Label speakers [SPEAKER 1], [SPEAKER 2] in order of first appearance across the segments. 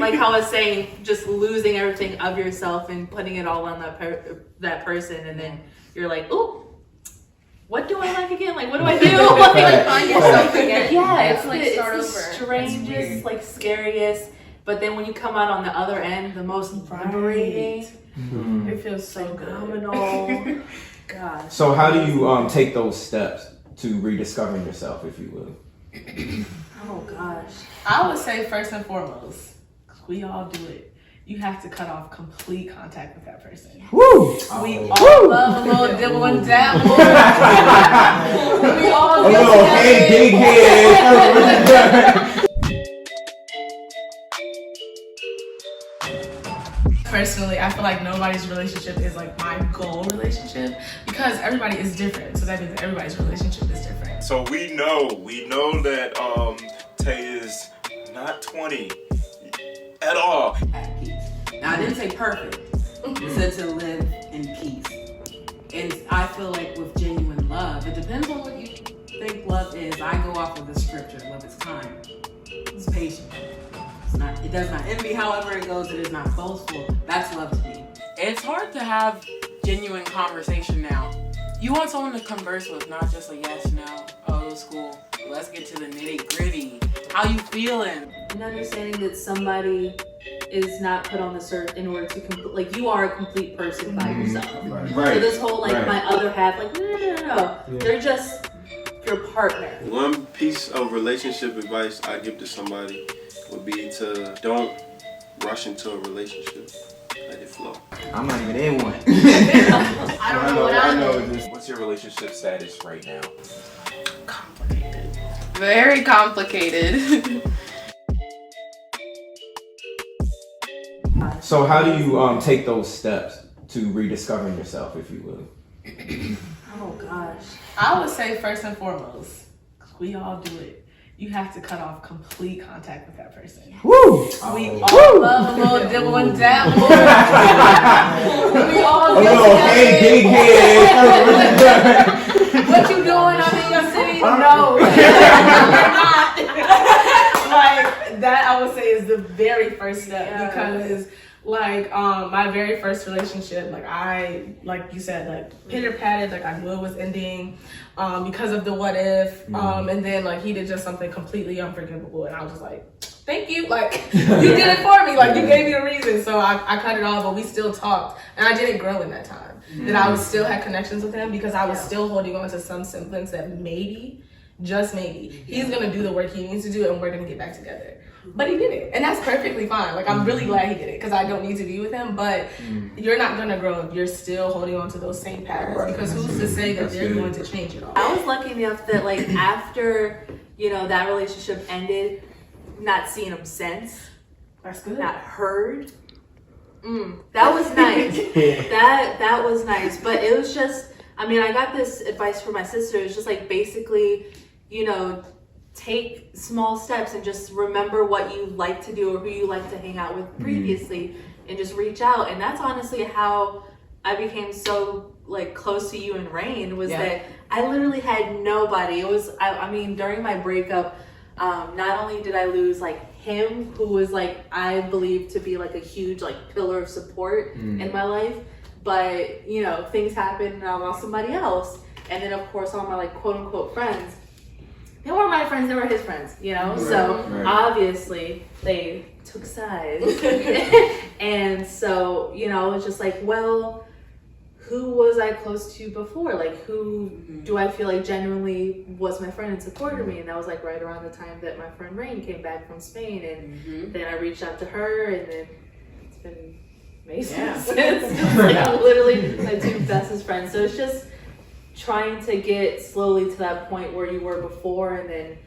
[SPEAKER 1] like how I was saying, just losing everything of yourself and putting it all on that person, and then you're like, ooh, what do I like again? Like, what do I do? Like,
[SPEAKER 2] find yourself again.
[SPEAKER 1] Yeah, it's
[SPEAKER 2] start
[SPEAKER 1] the
[SPEAKER 2] over.
[SPEAKER 1] strangest, like scariest. But then when you come out on the other end, the most liberating.
[SPEAKER 3] Mm-hmm.
[SPEAKER 2] It feels so
[SPEAKER 1] phenomenal. Gosh.
[SPEAKER 3] So how do you take those steps to rediscovering yourself, if you will?
[SPEAKER 1] Oh gosh.
[SPEAKER 2] I would say first and foremost, we all do it. You have to cut off complete contact with that person.
[SPEAKER 3] Woo!
[SPEAKER 2] We all love a little dibble and dabble. We all
[SPEAKER 3] A little hey, big head.
[SPEAKER 2] Personally, I feel like nobody's relationship is like my goal relationship because everybody is different. So that means everybody's relationship is different.
[SPEAKER 4] So we know that Tay is not 20 at all.
[SPEAKER 5] At peace. Now, I didn't say perfect. I said to live in peace. And I feel like with genuine love, it depends on what you think love is. I go off of the scripture. Love is kind. It's patient. It does not envy, however it goes. It is not boastful. That's love to me. It's hard to have genuine conversation now. You want someone to converse with, not just a yes, no, oh, it was cool. Let's get to the nitty gritty. How you feeling?
[SPEAKER 1] And understanding that somebody is not put on this earth in order to like you are a complete person by yourself.
[SPEAKER 3] Right.
[SPEAKER 1] So this whole like
[SPEAKER 3] Right.
[SPEAKER 1] my other half, like no.
[SPEAKER 3] Yeah.
[SPEAKER 1] They're just your partner.
[SPEAKER 6] One piece of relationship advice I give to somebody would be to don't rush into a relationship. Let it flow.
[SPEAKER 3] I'm not even in one.
[SPEAKER 2] I don't know what I know.
[SPEAKER 4] What's your relationship status right now?
[SPEAKER 2] Complicated. Very complicated.
[SPEAKER 3] So how do you take those steps to rediscovering yourself, if you will?
[SPEAKER 1] Oh gosh.
[SPEAKER 2] I would say first and foremost, we all do it. You have to cut off complete contact with that person.
[SPEAKER 3] Woo!
[SPEAKER 2] We all love a little dibble and dabble. We all
[SPEAKER 3] A
[SPEAKER 2] get
[SPEAKER 3] little
[SPEAKER 2] together.
[SPEAKER 3] hey, big head.
[SPEAKER 2] What you doing? I'm in your city. No, you're not. Like that, I would say is the very first step because, like, my very first relationship, like you said, like pitter patted, like I knew it was ending, because of the what if, and then like he did just something completely unforgivable, and I was just like, thank you, like you did it for me, like you gave me a reason, so I cut it off, but we still talked, and I didn't grow in that time. That I was still had connections with him because I was still holding on to some semblance that maybe, just maybe, he's gonna do the work he needs to do, and we're gonna get back together. But he didn't, and that's perfectly fine. Like I'm really glad he did it because I don't need to be with him. But you're not gonna grow if you're still holding on to those same patterns because who's to say that they're going to change it all?
[SPEAKER 1] I was lucky enough that like after, that relationship ended, not seeing him since.
[SPEAKER 2] That's good.
[SPEAKER 1] Not heard. That was nice. that was nice. But it was just, I got this advice from my sister. It's just like basically, take small steps and just remember what you like to do or who you like to hang out with previously and just reach out. And that's honestly how I became so like close to you and Rain was that I literally had nobody. It was, during my breakup, not only did I lose like him, who was like, I believe to be like a huge like pillar of support in my life, but things happened and I lost somebody else. And then of course all my like quote unquote friends, they weren't my friends, they were his friends, so obviously they took sides. And so, it was just like, well, who was I close to before? Like, who do I feel like genuinely was my friend and supported me? And that was like right around the time that my friend Rain came back from Spain. And then I reached out to her, and then it's been amazing since. Like, literally my two bestest friends. So it's just trying to get slowly to that point where you were before, and then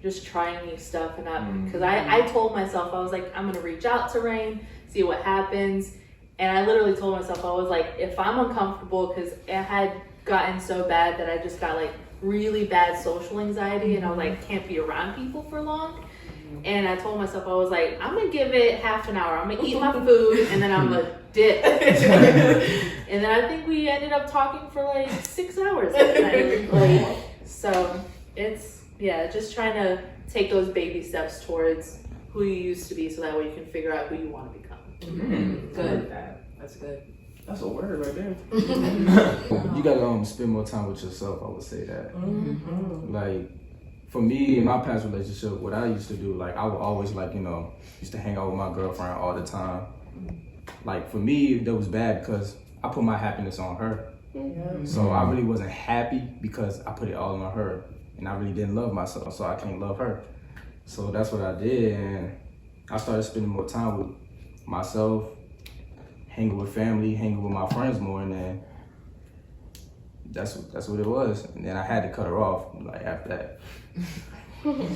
[SPEAKER 1] just trying new stuff. And not because I told myself, I was like, I'm gonna reach out to Rain, see what happens. And I literally told myself, I was like, if I'm uncomfortable, because it had gotten so bad that I just got like really bad social anxiety, and I was like, can't be around people for long. And I told myself, I was like, I'm gonna give it half an hour. I'm gonna eat my food, and then I'm gonna dip. And then I think we ended up talking for like 6 hours that night. Like, so it's just trying to take those baby steps towards who you used to be, so that way you can figure out who you want to become.
[SPEAKER 5] Good. That's good.
[SPEAKER 2] That's a word right there.
[SPEAKER 3] You gotta spend more time with yourself. I would say that. Like for me, in my past relationship, what I used to do, like I would always used to hang out with my girlfriend all the time. Like for me, that was bad because I put my happiness on her. So I really wasn't happy because I put it all on her, and I really didn't love myself, so I can't love her. So that's what I did, and I started spending more time with myself, hanging with family, hanging with my friends more, and then that's what it was. And then I had to cut her off like after that.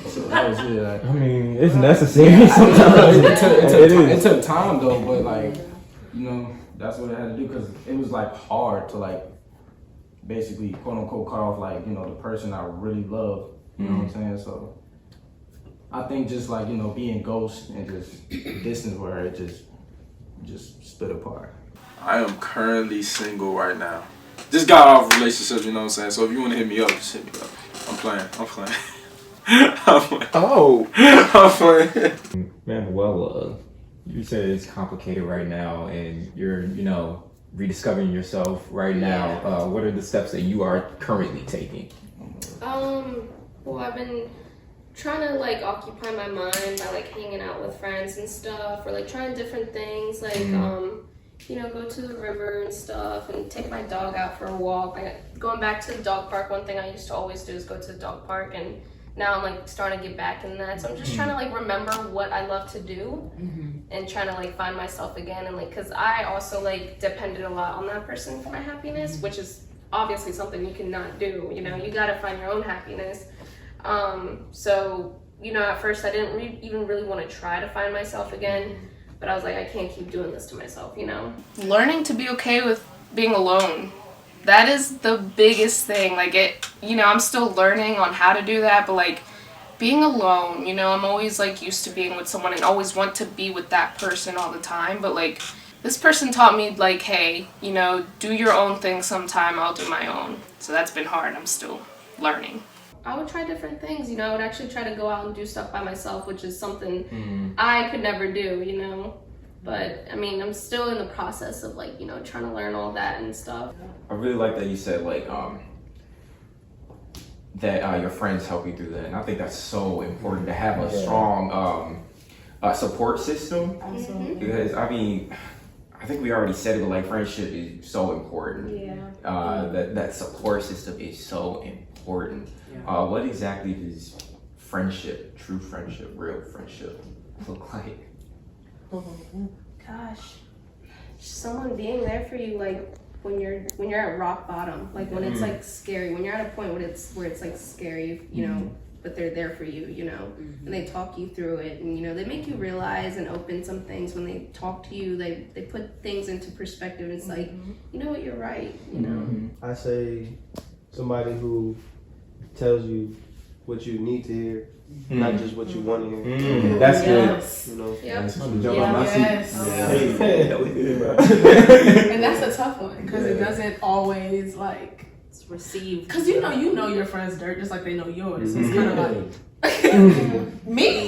[SPEAKER 3] So that was it. Like,
[SPEAKER 7] I mean, it's necessary sometimes.
[SPEAKER 3] It took time though, but like, that's what I had to do because it was like hard to like basically quote unquote cut off like, the person I really love. You know what I'm saying? So I think just like, being ghost and just distance with her, it just split apart.
[SPEAKER 4] I am currently single right now. Just got off a relationship, you know what I'm saying? So if you want to hit me up, just hit me up. I'm playing.
[SPEAKER 7] Oh.
[SPEAKER 4] I'm playing.
[SPEAKER 7] Manuela, you said it's complicated right now and you're, rediscovering yourself right now. What are the steps that you are currently taking?
[SPEAKER 8] Well, I've been trying to like occupy my mind by like hanging out with friends and stuff, or like trying different things, like go to the river and stuff, and take my dog out for a walk. Like going back to the dog park, one thing I used to always do is go to the dog park, and now I'm like starting to get back in that. So I'm just trying to like remember what I love to do, and trying to like find myself again, and like because I also like depended a lot on that person for my happiness, which is obviously something you cannot do. You got to find your own happiness. So at first I didn't even really want to try to find myself again, but I was like, I can't keep doing this to myself. Learning to be okay with being alone. That is the biggest thing. Like I'm still learning on how to do that, but like being alone, I'm always like used to being with someone and always want to be with that person all the time. But like this person taught me like, hey, do your own thing sometime, I'll do my own. So that's been hard. I'm still learning. I would try different things, I would actually try to go out and do stuff by myself, which is something I could never do, But I mean, I'm still in the process of like, trying to learn all that and stuff.
[SPEAKER 3] I really like that you said like that your friends help you through that, and I think that's so important to have a strong support system.
[SPEAKER 8] Absolutely.
[SPEAKER 3] Because I mean, I think we already said it, but like friendship is so important. That support system is so important. What exactly does friendship, true friendship, real friendship look like?
[SPEAKER 8] Gosh, just someone being there for you, like when you're at rock bottom, like when it's like scary, when you're at a point where it's like scary, but they're there for you, and they talk you through it, and they make you realize and open some things. When they talk to you, they put things into perspective. It's like, you know what, you're right,
[SPEAKER 6] I say somebody who tells you what you need to hear, not just what you want to hear.
[SPEAKER 3] That's good.
[SPEAKER 2] And that's a tough one because it doesn't always like
[SPEAKER 1] It's received.
[SPEAKER 2] because you know your friend's dirt just like they know yours. So it's kind of like me.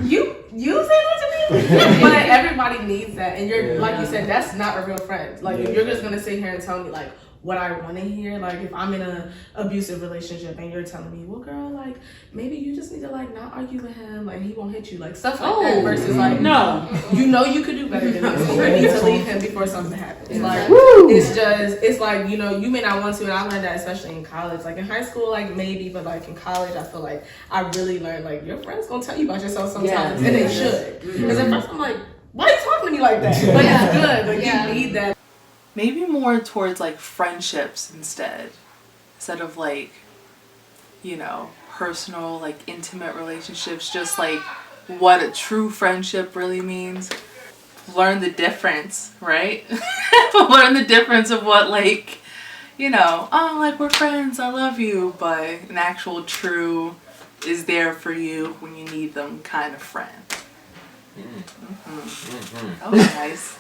[SPEAKER 2] You say that to me, but everybody needs that, and you're like you said, that's not a real friend. Like if you're just gonna sit here and tell me like what I want to hear, like if I'm in an abusive relationship and you're telling me, well girl, like maybe you just need to like not argue with him, like he won't hit you, like stuff like that, versus like no, you could do better than this. You need to leave him before something happens. Like it's like you may not want to, and I learned that especially in college. Like in high school, like maybe, but like in college, I feel like I really learned like your friends gonna tell you about yourself sometimes, and they should. Because at first I'm like, why are you talking to me like that? But it's good. Like you need that.
[SPEAKER 9] Maybe more towards like friendships instead of like, personal, like intimate relationships, just like what a true friendship really means. Learn the difference, right? Learn the difference of what like, like we're friends, I love you, but an actual true is there for you when you need them kind of friend. That was nice.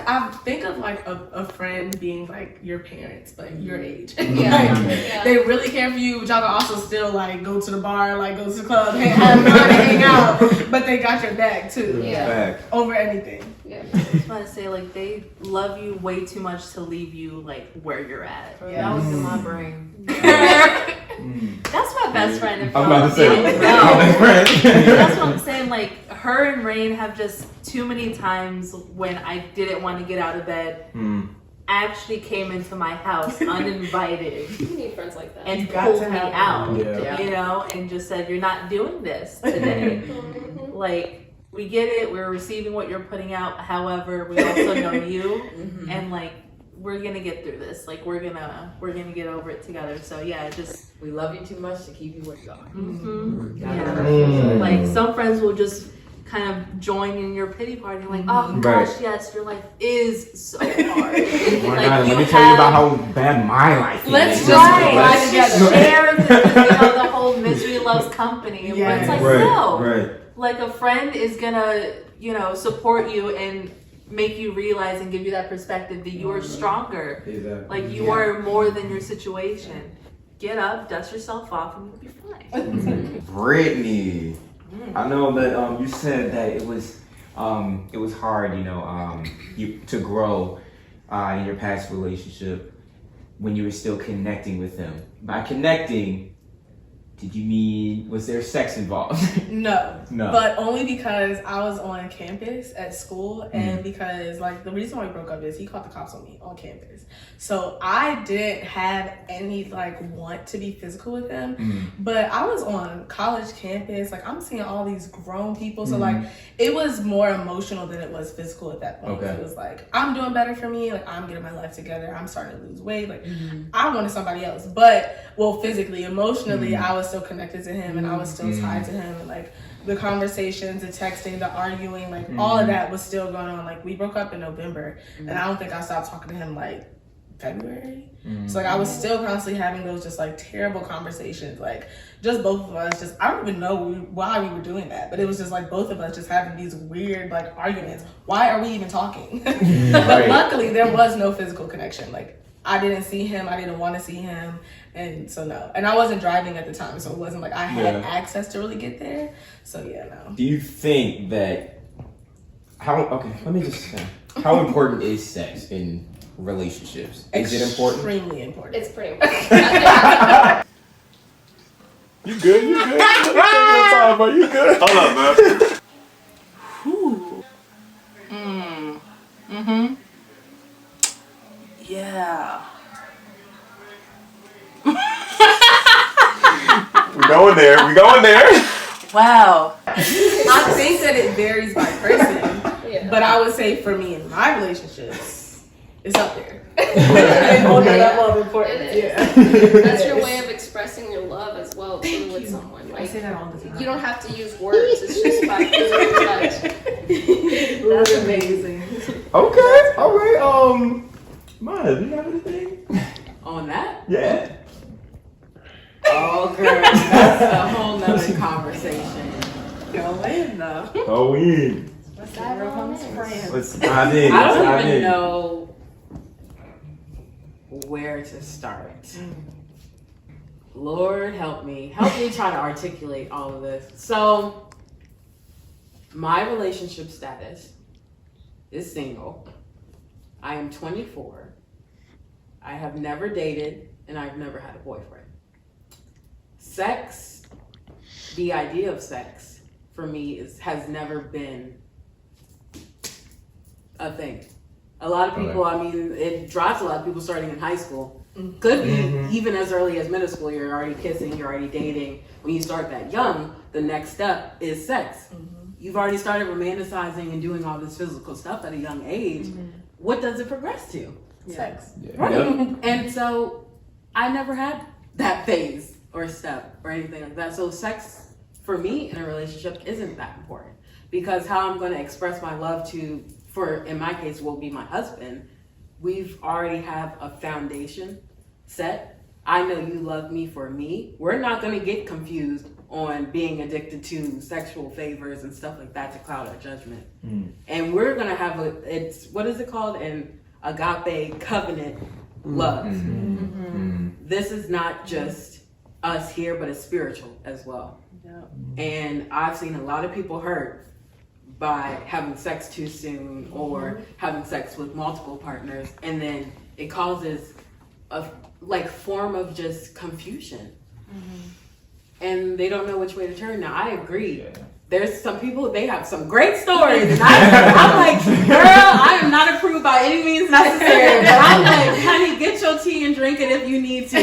[SPEAKER 2] I think of like a friend being like your parents, but your age.
[SPEAKER 8] Yeah.
[SPEAKER 2] They really care for you, but y'all can also still like go to the bar, like go to the club, have fun, hang out. But they got your back too.
[SPEAKER 8] Yeah.
[SPEAKER 2] Over anything.
[SPEAKER 8] Yeah.
[SPEAKER 1] I just want to say, like, they love you way too much to leave you, like, where you're at.
[SPEAKER 5] That was in my brain.
[SPEAKER 1] That's my best friend. If
[SPEAKER 7] I'm
[SPEAKER 1] y'all
[SPEAKER 7] about to say,
[SPEAKER 1] didn't know. That's what I'm saying. Like, her and Rain have just too many times when I didn't want to get out of bed, actually came into my house uninvited
[SPEAKER 8] You need friends like that.
[SPEAKER 1] and
[SPEAKER 2] got
[SPEAKER 1] pulled
[SPEAKER 2] to
[SPEAKER 1] me
[SPEAKER 2] have
[SPEAKER 1] out,
[SPEAKER 3] Yeah.
[SPEAKER 1] you know, and just said, "You're not doing this today." Like, we get it. We're receiving what you're putting out. However, we also know you, and like, we're gonna get through this. Like, we're gonna get over it together. So yeah, just
[SPEAKER 5] We love you too much to keep you where you are.
[SPEAKER 1] yeah. Like, some friends will just kind of join in your pity party. Like, oh gosh, yes, your life is so hard.
[SPEAKER 7] Oh my
[SPEAKER 1] Like,
[SPEAKER 7] God,
[SPEAKER 1] you
[SPEAKER 7] let me tell you about
[SPEAKER 1] have-
[SPEAKER 7] how bad my life is.
[SPEAKER 2] Let's just
[SPEAKER 1] Right,
[SPEAKER 2] cry
[SPEAKER 1] let's just
[SPEAKER 2] together.
[SPEAKER 1] share the whole misery loves company. But
[SPEAKER 2] Yes.
[SPEAKER 1] it's like,
[SPEAKER 7] Right,
[SPEAKER 1] no.
[SPEAKER 7] right.
[SPEAKER 1] Like, a friend is gonna, you know, support you and make you realize and give you that perspective that you are stronger.
[SPEAKER 3] Exactly.
[SPEAKER 1] Like, you are more than your situation. Get up, dust yourself off, and you'll be fine.
[SPEAKER 7] Brittany, I know that you said that it was hard, you know, to grow in your past relationship when you were still connecting with him. By connecting, did you mean, was there sex involved?
[SPEAKER 2] No.
[SPEAKER 7] No.
[SPEAKER 2] But only because I was on campus at school, and because like the reason why we broke up is he called the cops on me on campus. So I didn't have any like want to be physical with him, but I was on college campus. Like, I'm seeing all these grown people, so like it was more emotional than it was physical at that point.
[SPEAKER 7] Okay.
[SPEAKER 2] It was like, I'm doing better for me. Like, I'm getting my life together. I'm starting to lose weight. Like, I wanted somebody else, but well, physically, emotionally, I was still connected to him, and I was still tied to him, and like the conversations, the texting, the arguing, like all of that was still going on. Like, we broke up in November, and I don't think I stopped talking to him like February. So like I was still constantly having those just like terrible conversations, like just both of us just, I don't even know why we were doing that, but it was just like both of us just having these weird like arguments. Why are we even talking? But luckily there was no physical connection. Like, I didn't see him, I didn't want to see him, and so no. And I wasn't driving at the time, so it wasn't like I had access to really get there. So yeah, no.
[SPEAKER 7] Do you think that, let me just say, how important is sex in relationships? Is it important?
[SPEAKER 2] Extremely important.
[SPEAKER 8] It's pretty important.
[SPEAKER 4] You good? You good? Take your time, bro. You good? Hold up, man.
[SPEAKER 9] Whew. Yeah.
[SPEAKER 4] We going there. We going there.
[SPEAKER 9] Wow.
[SPEAKER 2] I think that it varies by person,
[SPEAKER 8] Yeah.
[SPEAKER 2] but I would say for me in my relationships, it's up there. On the level of importance.
[SPEAKER 8] It is.
[SPEAKER 2] Yeah.
[SPEAKER 8] That's your way of expressing your love as well too with someone.
[SPEAKER 2] I
[SPEAKER 8] Like,
[SPEAKER 2] say that all the time.
[SPEAKER 8] you don't have to use words. It's just by physical touch.
[SPEAKER 1] That's amazing.
[SPEAKER 7] Okay, all right. Maya, do you have anything?
[SPEAKER 5] On that?
[SPEAKER 7] Yeah.
[SPEAKER 5] Oh, girl, that's a whole nother conversation.
[SPEAKER 2] Go in though.
[SPEAKER 7] Go in.
[SPEAKER 2] Let's dive in.
[SPEAKER 7] Let's dive in.
[SPEAKER 5] I
[SPEAKER 7] Let's
[SPEAKER 5] don't
[SPEAKER 7] dive
[SPEAKER 5] even
[SPEAKER 7] in.
[SPEAKER 5] know where to start. Lord help me try to articulate all of this. So, my relationship status is single. I am 24. I have never dated, and I've never had a boyfriend. Sex, the idea of sex, for me has never been a thing. A lot of people, I mean, it drives a lot of people starting in high school. Could be even as early as middle school, you're already kissing, you're already dating. When you start that young, the next step is sex. You've already started romanticizing and doing all this physical stuff at a young age. What does it progress to?
[SPEAKER 2] Sex.
[SPEAKER 5] Right.
[SPEAKER 7] Yep.
[SPEAKER 5] And so I never had that phase or step or anything like that. So sex for me in a relationship isn't that important, because how I'm going to express my love to, for in my case, will be my husband. We've already have a foundation set. I know you love me for me. We're not going to get confused on being addicted to sexual favors and stuff like that to cloud our judgment. And we're gonna have what is it called? An agape covenant love. This is not just us here, but it's spiritual as well. And I've seen a lot of people hurt by having sex too soon or having sex with multiple partners, and then it causes a form of just confusion. And they don't know which way to turn. Now, I agree. There's some people, they have some great stories. And I'm like, girl, I am not approved by any means necessary. But I'm like, honey, get your tea and drink it if you need to.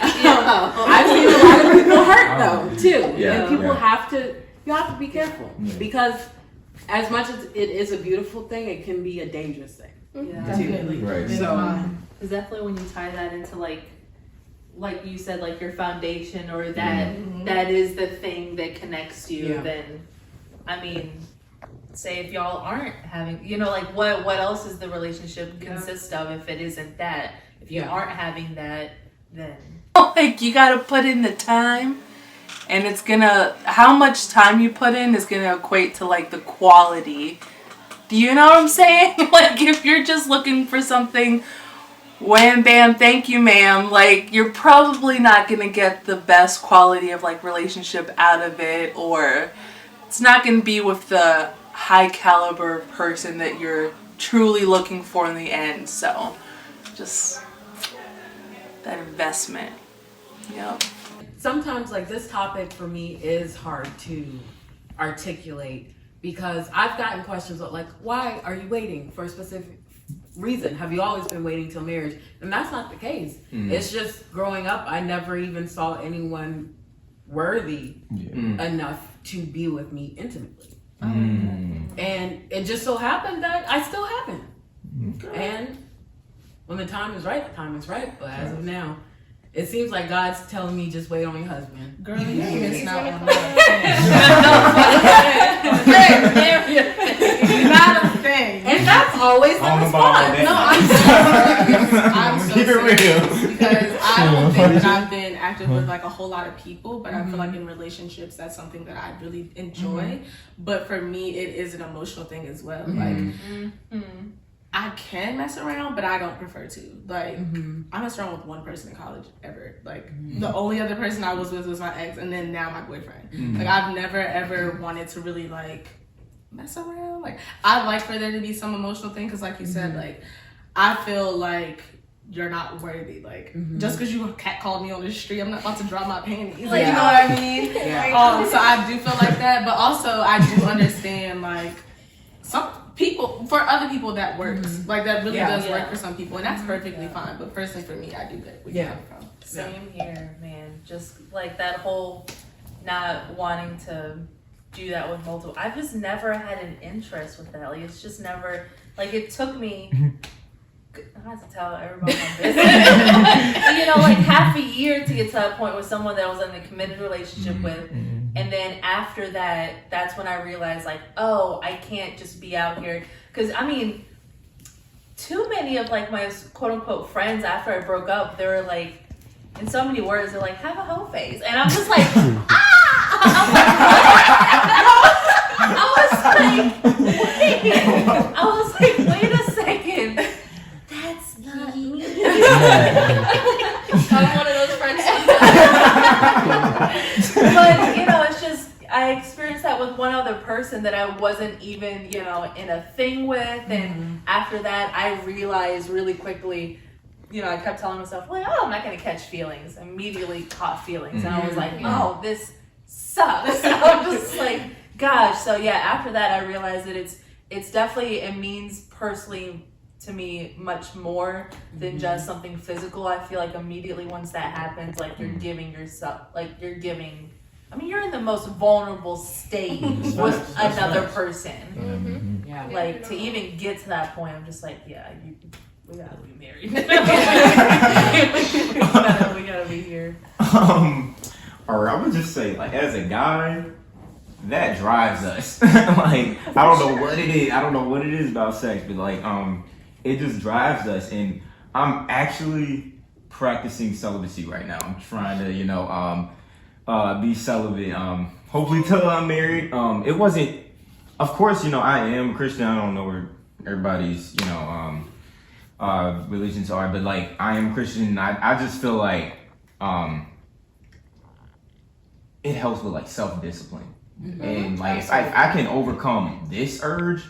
[SPEAKER 5] I've seen a lot of people hurt though, too. And people you have to be careful. Because as much as it is a beautiful thing, it can be a dangerous thing.
[SPEAKER 2] Definitely.
[SPEAKER 3] Right.
[SPEAKER 5] So,
[SPEAKER 1] It's definitely when you tie that into like you said, like your foundation, or that is the thing that connects you. Then, I mean, say if y'all aren't having, like what else is the relationship consist of if it isn't that? If you aren't having that, then
[SPEAKER 9] like you gotta put in the time, and it's gonna, how much time you put in is gonna equate to like the quality. Do you know what I'm saying? Like if you're just looking for something wham bam thank you ma'am, like you're probably not gonna get the best quality of like relationship out of it, or it's not gonna be with the high caliber person that you're truly looking for in the end. So just that investment.
[SPEAKER 5] sometimes like this topic for me is hard to articulate, because I've gotten questions like, why are you waiting for a specific reason? Have you always been waiting till marriage? And that's not the case. It's just growing up, I never even saw anyone worthy enough to be with me intimately. And it just so happened that I still haven't. And when the time is right, the time is right. But as of now, it seems like God's telling me just wait on your husband.
[SPEAKER 2] Girl, you missed out on not a thing.
[SPEAKER 5] And that's always the response.
[SPEAKER 2] No, I'm so serious, because I don't think that I've been active with like a whole lot of people, but I feel like in relationships that's something that I really enjoy. But for me, it is an emotional thing as well. Like I can mess around, but I don't prefer to. Like I messed around with one person in college ever. Like the only other person I was with was my ex, and then now my boyfriend. Like I've never ever wanted to really like mess around. Like I'd like for there to be some emotional thing, because like you said, like I feel like you're not worthy. Like just because you catcalled me on the street, I'm not about to drop my panties. Like you know what I mean? So I do feel like that, but also I do understand like some people, for other people that works. Like that really does work for some people, and that's perfectly fine. But personally for me, I do get where you're coming from.
[SPEAKER 1] Same here, man. Just like that whole not wanting to do that with multiple. I've just never had an interest with that. Like it's just never, like it took me, I have to tell everybody my business. Like half a year to get to that point with someone that I was in a committed relationship with. And then after that, that's when I realized like, oh, I can't just be out here. Because I mean, too many of like my quote unquote friends after I broke up, they were like, in so many words, they're like, have a hoe face. And I'm just like, I was like, wait a second. That's not me.
[SPEAKER 8] I'm one of those friends.
[SPEAKER 1] But it's just, I experienced that with one other person that I wasn't even, in a thing with. And after that, I realized really quickly, I kept telling myself, like, oh, I'm not going to catch feelings. I immediately caught feelings. And I was like, oh, this sucks. I'm just like, gosh. So yeah, after that, I realized that it's definitely, it means personally to me much more than just something physical. I feel like immediately once that happens, like you're giving yourself, like you're in the most vulnerable state with another person. Like to even get to that point, I'm just like, we gotta be married. we gotta be here.
[SPEAKER 7] Or I would just say, like, as a guy, that drives us. Like, I don't know what it is. I don't know what it is about sex, but like, it just drives us. And I'm actually practicing celibacy right now. I'm trying to, be celibate. Hopefully till I'm married. It wasn't. Of course, I am Christian. I don't know where everybody's, religions are, but like I am Christian. I just feel like it helps with like self-discipline, and like if I can overcome this urge.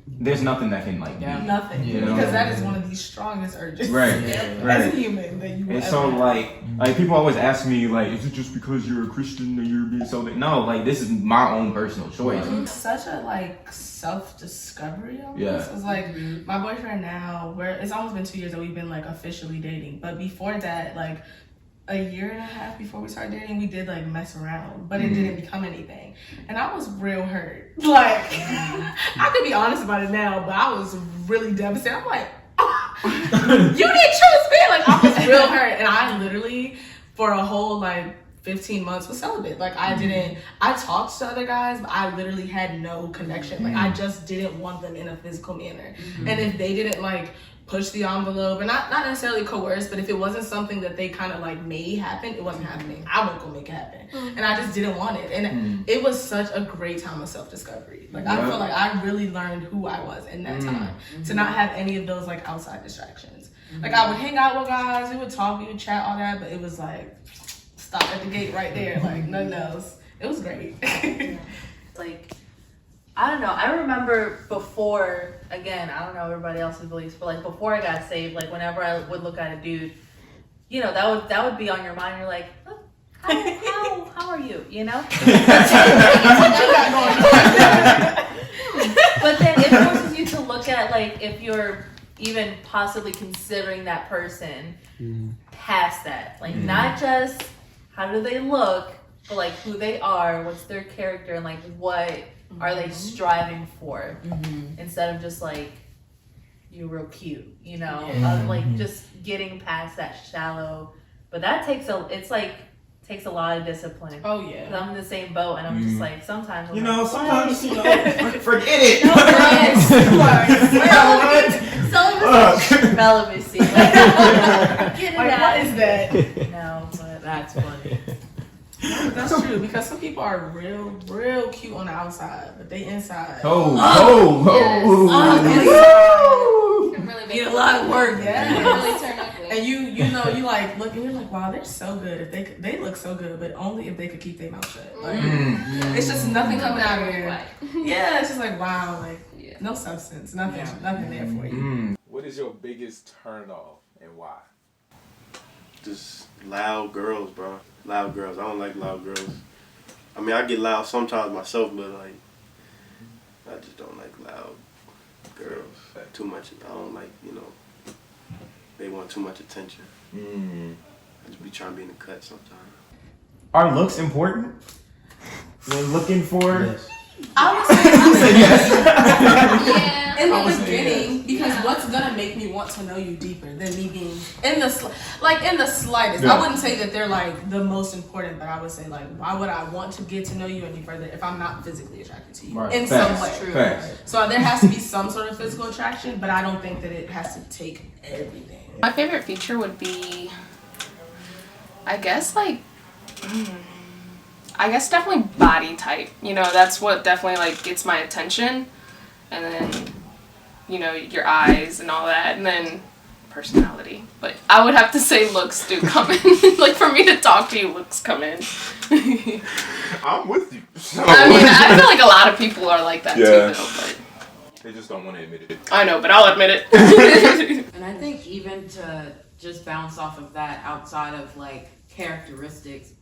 [SPEAKER 7] There's nothing that can like
[SPEAKER 2] nothing because that is one of the strongest urges
[SPEAKER 7] right
[SPEAKER 2] as a human that you will
[SPEAKER 7] and so like people always ask me like, is it just because you're a Christian that you're being celibate? No, like this is my own personal choice.
[SPEAKER 2] It's such a like self-discovery almost.
[SPEAKER 7] Yeah.
[SPEAKER 2] It's like my boyfriend now, it's almost been 2 years that we've been like officially dating, but before that, like a year and a half before we started dating, we did like mess around, but it didn't become anything. And I was real hurt. Like, I could be honest about it now, but I was really devastated. I'm like, you didn't choose me. Like, I was real hurt. And I literally, for a whole like 15 months was celibate. Like I talked to other guys, but I literally had no connection. Like I just didn't want them in a physical manner. And if they didn't like push the envelope, and not necessarily coerce, but if it wasn't something that they kind of like made happen, it wasn't happening. I wasn't gonna make it happen. And I just didn't want it. And it was such a great time of self-discovery. Like I feel like I really learned who I was in that time, to not have any of those like outside distractions. Like I would hang out with guys, we would talk, we would chat, all that, but it was like stop at the gate right there, like nothing else. It was great.
[SPEAKER 1] Like, I don't know. I remember before, again, I don't know everybody else's beliefs, but like before I got saved, like whenever I would look at a dude, that would be on your mind. You're like, oh, how are you? But then it forces you to look at like if you're even possibly considering that person past that, like not just how do they look, but like who they are, what's their character, and like what are they striving for, instead of just like you're real cute, like just getting past that shallow. But that takes a lot of discipline. Oh yeah, 'cause I'm in the same boat, and I'm just like sometimes sometimes
[SPEAKER 7] forget it.
[SPEAKER 1] Celibacy. Get it out.
[SPEAKER 2] What is that?
[SPEAKER 1] No, but
[SPEAKER 5] that's funny.
[SPEAKER 2] That's true, because some people are real cute on the outside, but they inside.
[SPEAKER 8] Need
[SPEAKER 2] a lot of work.
[SPEAKER 8] Yeah, really turn ugly.
[SPEAKER 2] And you like look, and you're like, wow, they're so good. If they look so good, but only if they could keep their mouth shut. Like, it's just nothing coming out of here. Yeah, it's just like wow, like no substance, nothing there for you.
[SPEAKER 4] What is your biggest turn off and why?
[SPEAKER 6] Just loud girls, bro. Loud girls. I don't like loud girls. I mean, I get loud sometimes myself, but like, I just don't like loud girls. Too much. I don't like, they want too much attention. I just be trying to be in the cut sometimes.
[SPEAKER 7] Are looks important? When looking for?
[SPEAKER 3] Yes.
[SPEAKER 2] I would say yes.
[SPEAKER 8] Yeah.
[SPEAKER 2] In the beginning, because what's gonna make me want to know you deeper than me being in the slightest.
[SPEAKER 3] Yeah.
[SPEAKER 2] I wouldn't say that they're like the most important, but I would say like, why would I want to get to know you any further if I'm not physically attracted to you in some way?
[SPEAKER 7] Facts.
[SPEAKER 2] So there has to be some sort of physical attraction, but I don't think that it has to take everything.
[SPEAKER 10] My favorite feature would be, I guess definitely body type. That's what definitely like gets my attention. And then, your eyes and all that. And then personality. But I would have to say looks do come in. Like for me to talk to you, looks come in.
[SPEAKER 4] I'm with you. So.
[SPEAKER 10] I mean, I feel like a lot of people are like that too, though. But
[SPEAKER 4] they just don't want to admit it.
[SPEAKER 10] I know, but I'll admit it.
[SPEAKER 5] And I think even to just bounce off of that, outside of like characteristics,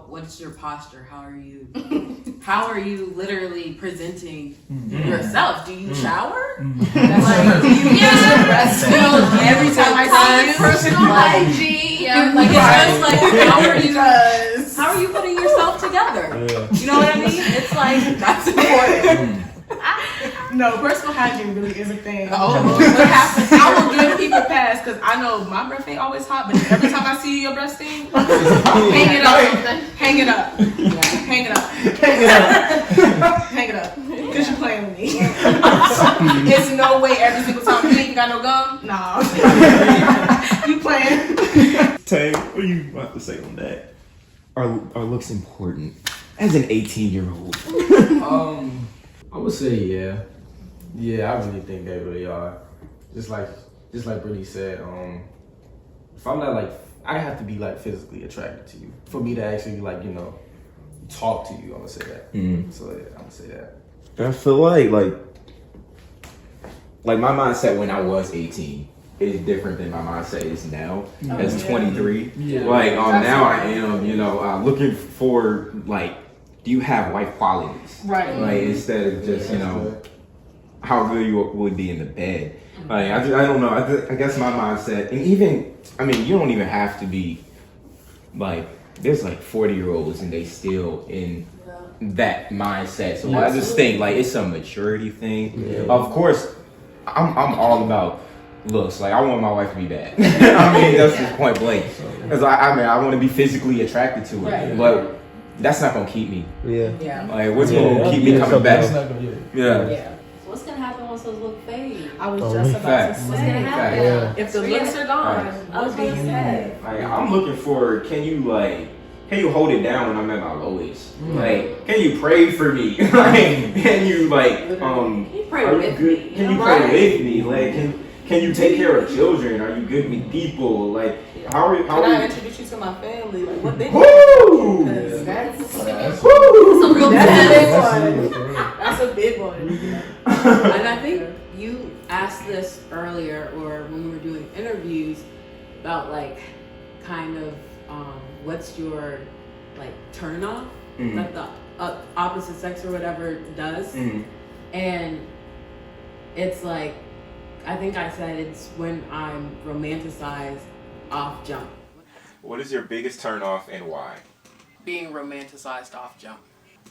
[SPEAKER 5] what's your posture? How are you literally presenting yourself? Do you shower? Like, do you use your breast milk every time I see you?
[SPEAKER 8] Personal hygiene.
[SPEAKER 5] Yeah, like it's just like how are you putting yourself together? You know what I mean? It's like that's important.
[SPEAKER 2] No, personal hygiene really is a thing. What happens? I will give people pass because I know my breath ain't always hot, but every time I see your breath stink, hang it up. Hang it up. Hang it up. Hang it up. Because you're playing with me. It's no way every single time you ain't got no gum. Nah. You playing.
[SPEAKER 7] Tay, what do you want to say on that? are looks important as an 18-year-old?
[SPEAKER 3] I would say yeah. Yeah, I really think they really are. Just like Brittany said, if I'm not like, I have to be like physically attracted to you for me to actually like, you know, talk to you. I'm gonna say that. So yeah, I'm gonna say that.
[SPEAKER 7] I feel like my mindset when I was 18 is different than my mindset is now as 23.
[SPEAKER 3] Yeah.
[SPEAKER 7] Like now I am, you know, looking for like, do you have wife qualities?
[SPEAKER 2] Right.
[SPEAKER 7] Like instead of just, you know, how good you would be in the bed. Like I don't know. I guess my mindset, and even, I mean, you don't even have to be like, there's like 40-year-olds and they still in that mindset. So I just think like it's a maturity thing. Yeah. Of course, I'm all about looks. Like I want my wife to be bad. I mean, that's just point blank. Because I want to be physically attracted to her, but that's not gonna keep me.
[SPEAKER 2] Yeah.
[SPEAKER 7] Like what's gonna keep me coming back?
[SPEAKER 2] Yeah.
[SPEAKER 1] What's gonna happen once those look fade?
[SPEAKER 2] I was just about to say.
[SPEAKER 1] What's gonna happen?
[SPEAKER 2] If the looks are gone,
[SPEAKER 1] I was gonna say.
[SPEAKER 7] Like I'm looking for, can you hold it down when I'm at my lowest? Like, can you pray for me? Like, can you like
[SPEAKER 1] Can you pray
[SPEAKER 7] are
[SPEAKER 1] with
[SPEAKER 7] you good?
[SPEAKER 1] me?
[SPEAKER 7] Can you pray with me? Like, can you take care of children? Are you good with people? Like, how are
[SPEAKER 2] can I
[SPEAKER 7] you?
[SPEAKER 2] introduce you to my family? Like, what they
[SPEAKER 7] Woo!
[SPEAKER 2] That's
[SPEAKER 1] a real
[SPEAKER 2] That's a big one.
[SPEAKER 5] And I think you asked this earlier, or when we were doing interviews, about like kind of what's your like turn off that the opposite sex or whatever does, and it's like, I think I said it's when I'm romanticized off jump.
[SPEAKER 4] What is your biggest turn off and why?
[SPEAKER 5] Being romanticized off jump.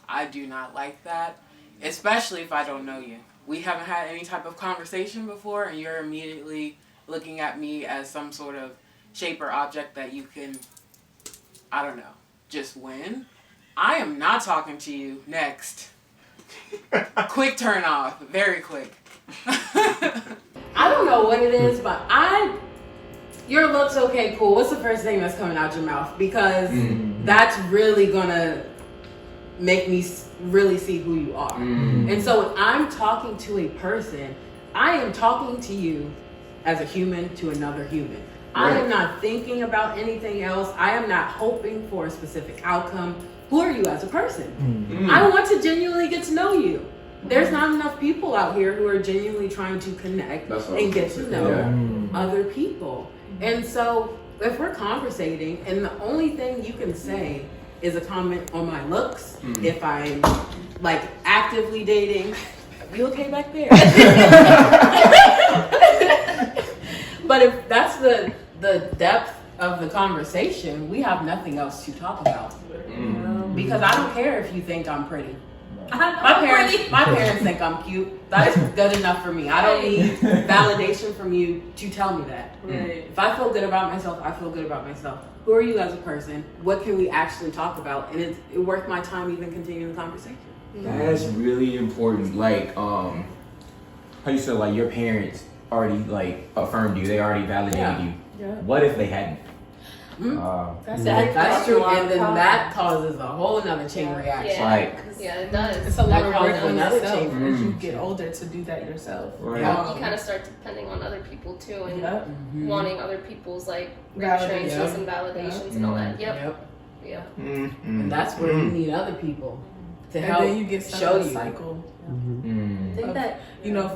[SPEAKER 5] I do not like that, especially if I don't know you. We haven't had any type of conversation before and you're immediately looking at me as some sort of shape or object that you can, I don't know, just win. I am not talking to you. Next. Quick turn off. Very quick. I don't know what it is, but your looks, okay, cool. What's the first thing that's coming out your mouth? Because that's really gonna make me really see who you are. And so when I'm talking to a person, I am talking to you as a human to another human. Right. I am not thinking about anything else. I am not hoping for a specific outcome. Who are you as a person? I want to genuinely get to know you. There's not enough people out here who are genuinely trying to connect and get to know other people. And so if we're conversating and the only thing you can say is a comment on my looks, if I'm like actively dating, are you okay back there? But if that's the depth of the conversation, we have nothing else to talk about. Because I don't care if you think I'm pretty. My parents think I'm cute. That's good enough for me. I don't need validation from you to tell me that. Right. If I feel good about myself, I feel good about myself. Who are you as a person? What can we actually talk about? And it worth my time even continuing the conversation.
[SPEAKER 7] That's really important. Like, how you said, like your parents already like affirmed you. They already validated you. Yeah. What if they hadn't?
[SPEAKER 5] That's true, and then that causes a whole nother chain reaction.
[SPEAKER 8] Yeah, it does.
[SPEAKER 2] It's a lot of work on yourself as you get older to do that yourself.
[SPEAKER 8] Right. You kind of start depending on other people too, and wanting other people's like reassurances and validations and all that. Yeah.
[SPEAKER 5] And that's where you need other people to help
[SPEAKER 2] then you get
[SPEAKER 5] show you.
[SPEAKER 2] Cycle.
[SPEAKER 1] I think that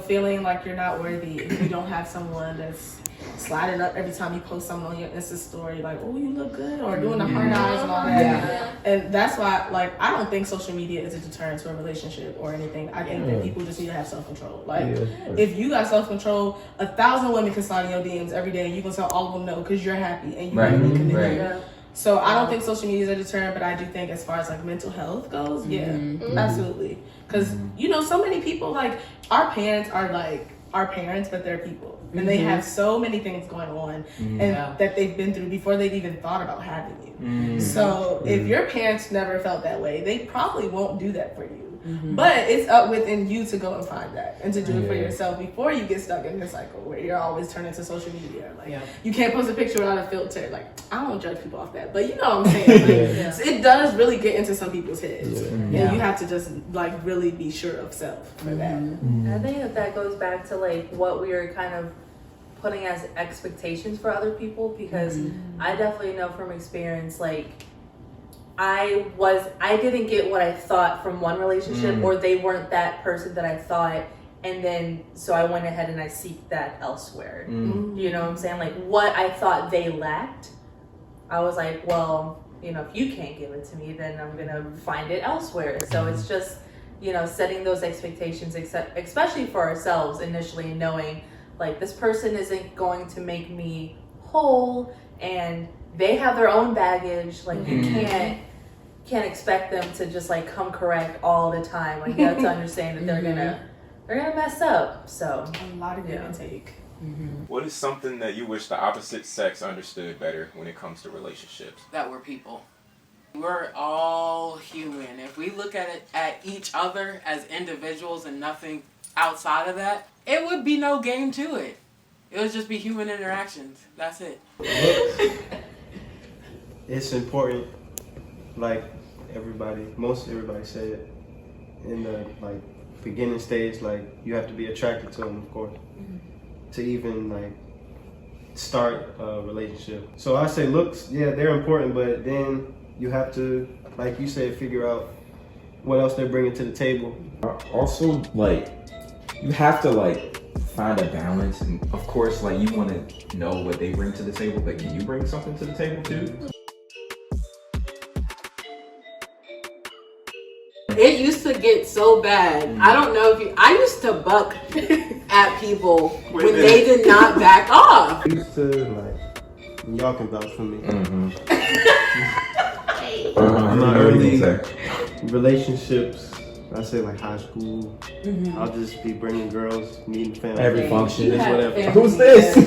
[SPEAKER 2] feeling like you're not worthy if you don't have someone that's sliding up every time you post something on your Insta story, like, oh, you look good, or doing the heart eyes and all that. And that's why, like, I don't think social media is a deterrent to a relationship or anything. I think that people just need to have self-control. Like, if you got self-control, 1,000 women can slide in your DMs every day, and you can tell all of them no because you're happy and you're really committed. So I don't think social media is a deterrent, but I do think as far as like mental health goes, absolutely. Because so many people, like, our parents are like our parents, but they're people. And they have so many things going on and that they've been through before they've even thought about having you. So if your parents never felt that way, they probably won't do that for you. But it's up within you to go and find that and to do it for yourself before you get stuck in this cycle where you're always turning to social media. Like you can't post a picture without a filter. Like I don't judge people off that, but you know what I'm saying. Like, it does really get into some people's heads, and you have to just like really be sure of self for that.
[SPEAKER 1] And I think that goes back to like what we were kind of putting as expectations for other people, because I definitely know from experience, like I didn't get what I thought from one relationship, or they weren't that person that I thought, and then so I went ahead and I seeked that elsewhere. You know what I'm saying? Like what I thought they lacked, I was like, well, you know, if you can't give it to me, then I'm gonna find it elsewhere. So it's just, you know, setting those expectations, especially for ourselves initially, knowing like this person isn't going to make me whole, and they have their own baggage. Like you can't expect them to just like come correct all the time. Like you have to understand that they're gonna mess up. So
[SPEAKER 2] a lot of give and take.
[SPEAKER 11] What is something that you wish the opposite sex understood better when it comes to relationships?
[SPEAKER 5] That we're people. We're all human. If we look at each other as individuals and nothing outside of that, it would be no game to it. It would just be human interactions. That's it.
[SPEAKER 6] It's important, like most everybody said, in the like beginning stage, like you have to be attracted to them, of course, to even like start a relationship. So I say looks, they're important, but then you have to, like you said, figure out what else they're bringing to the table.
[SPEAKER 7] Also, like, you have to like find a balance, and of course, like you want to know what they bring to the table, but can you bring something to the table too?
[SPEAKER 12] It used to get so bad. I don't know if I used to buck at people when they did not back off.
[SPEAKER 6] I used to like, y'all can vouch for me. My early relationships, I say like high school, I'll just be bringing girls, meeting family.
[SPEAKER 3] Every function,
[SPEAKER 6] whatever.
[SPEAKER 3] Who's this?